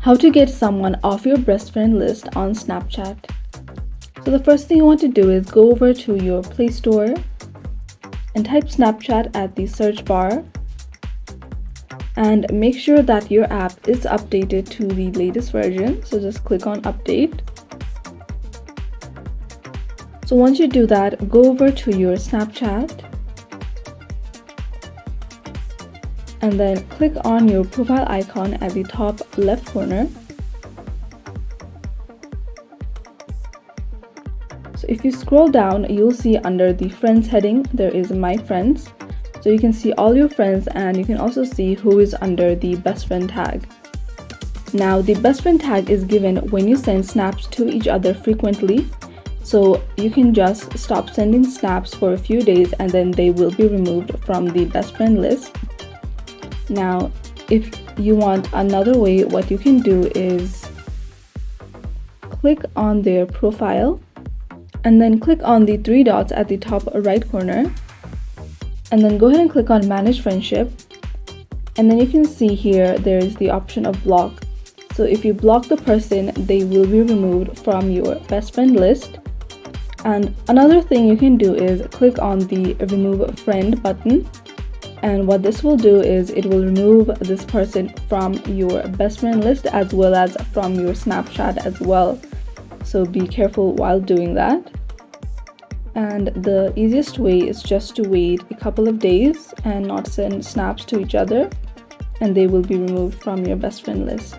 How to get someone off your best friend list on Snapchat. So the first thing you want to do is go over to your Play Store and type Snapchat at the search bar, and make sure that your app is updated to the latest version. So just click on update. So once you do that, go over to your Snapchat and then click on your profile icon at the top left corner. So if you scroll down, you'll see under the friends heading, there is my friends. So you can see all your friends, and you can also see who is under the best friend tag. Now the best friend tag is given when you send snaps to each other frequently. So you can just stop sending snaps for a few days and then they will be removed from the best friend list. Now, if you want another way, what you can do is click on their profile and then click on the three dots at the top right corner, and then go ahead and click on manage friendship, and then you can see here there is the option of block. So if you block the person, they will be removed from your best friend list. And another thing you can do is click on the remove friend button, and what this will do is it will remove this person from your best friend list as well as from your Snapchat as well. So be careful while doing that. And the easiest way is just to wait a couple of days and not send snaps to each other, and they will be removed from your best friend list.